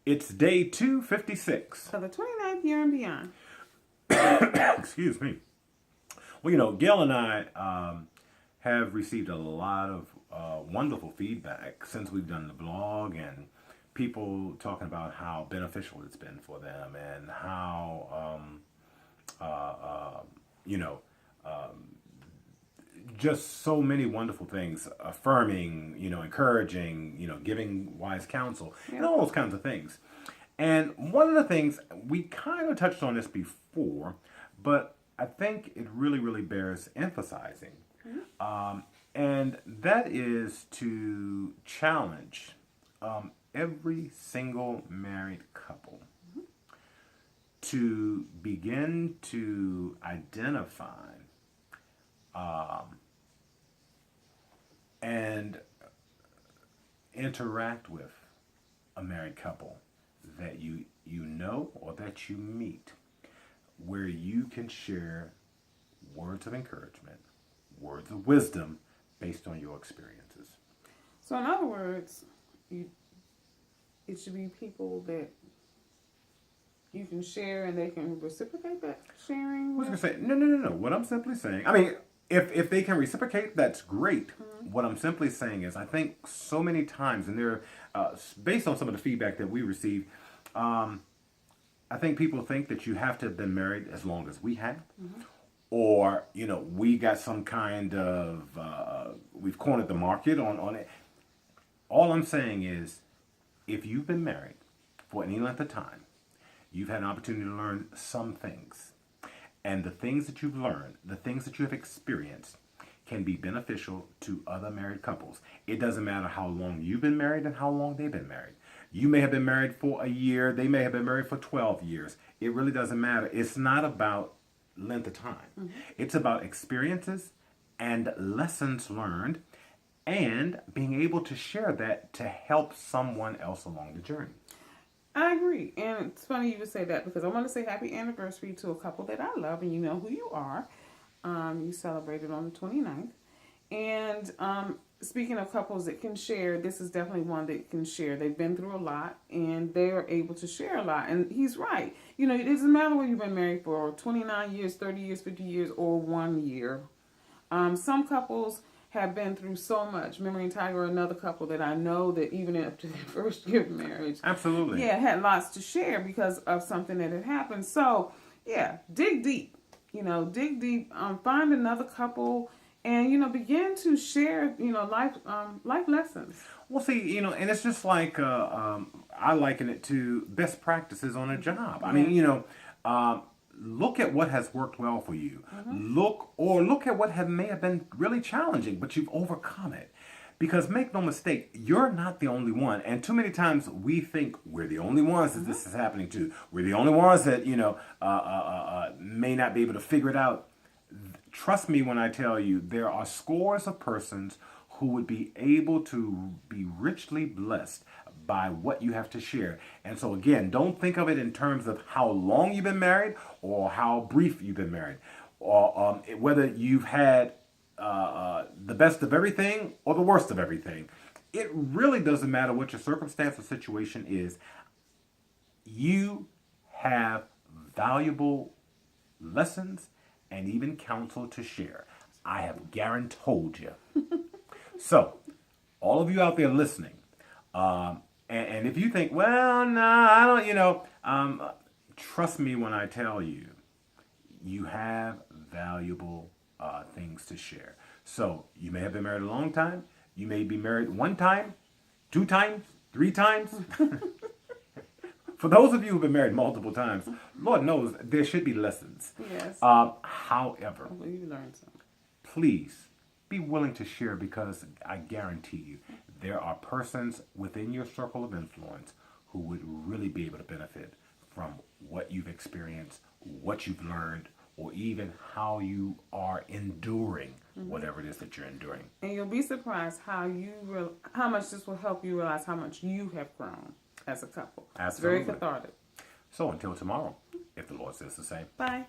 It's day 256. For the 29th year and beyond. Excuse me. Well, Gail and I have received a lot of wonderful feedback since we've done the blog, and people talking about how beneficial it's been for them, and how, you know, just so many wonderful things, affirming, encouraging, giving wise counsel, and all those kinds of things. And one of the things, we kind of touched on this before, but I think it really, really bears emphasizing. And that is to challenge every single married couple to begin to identify and interact with a married couple that you know or that you meet, where you can share words of encouragement, words of wisdom based on your experiences. So in other words, it should be people that you can share and they can reciprocate that sharing. I was going to say, no. What I'm simply saying, I mean, if they can reciprocate, that's great. What I'm simply saying is, I think so many times, and they're based on some of the feedback that we receive, I think people think that you have to have been married as long as we have, or we got some kind of we've cornered the market on it. All I'm saying is, if you've been married for any length of time, you've had an opportunity to learn some things. And the things that you've learned, the things that you have experienced, can be beneficial to other married couples. It doesn't matter how long you've been married and how long they've been married. You may have been married for a year. They may have been married for 12 years. It really doesn't matter. It's not about length of time. It's about experiences and lessons learned, and being able to share that to help someone else along the journey. I agree. And it's funny you would say that, because I want to say happy anniversary to a couple that I love, and you know who you are. You celebrated on the 29th. And speaking of couples that can share, this is definitely one that can share. They've been through a lot, and they are able to share a lot. And he's right. It doesn't matter whether you've been married for 29 years, 30 years, 50 years, or 1 year. Some couples have been through so much. Memory and Tiger are another couple that I know that even after their first year of marriage, absolutely, had lots to share because of something that had happened. So, dig deep. Dig deep. Find another couple, and begin to share life lessons. Well, see, and it's just like I liken it to best practices on a job. I mean, look at what has worked well for you. Look at what may have been really challenging, but you've overcome it. Because make no mistake, you're not the only one. And too many times we think we're the only ones that this is happening to. We're the only ones that, may not be able to figure it out. Trust me when I tell you, there are scores of persons who would be able to be richly blessed by what you have to share. And so again, don't think of it in terms of how long you've been married or how brief you've been married, or whether you've had the best of everything or the worst of everything. It really doesn't matter what your circumstance or situation is. You have valuable lessons and even counsel to share. I have guaranteed you. So, all of you out there listening, and if you think, well, no, I don't, trust me when I tell you, you have valuable things to share. So, you may have been married a long time. You may be married 1 time, 2 times, 3 times. For those of you who've been married multiple times, Lord knows there should be lessons. Yes. However, you learned something. Please be willing to share, because I guarantee you there are persons within your circle of influence who would really be able to benefit from what you've experienced, what you've learned, or even how you are enduring whatever it is that you're enduring. And you'll be surprised how much this will help you realize how much you have grown as a couple. Absolutely. It's very cathartic. So until tomorrow, if the Lord says the same. Bye.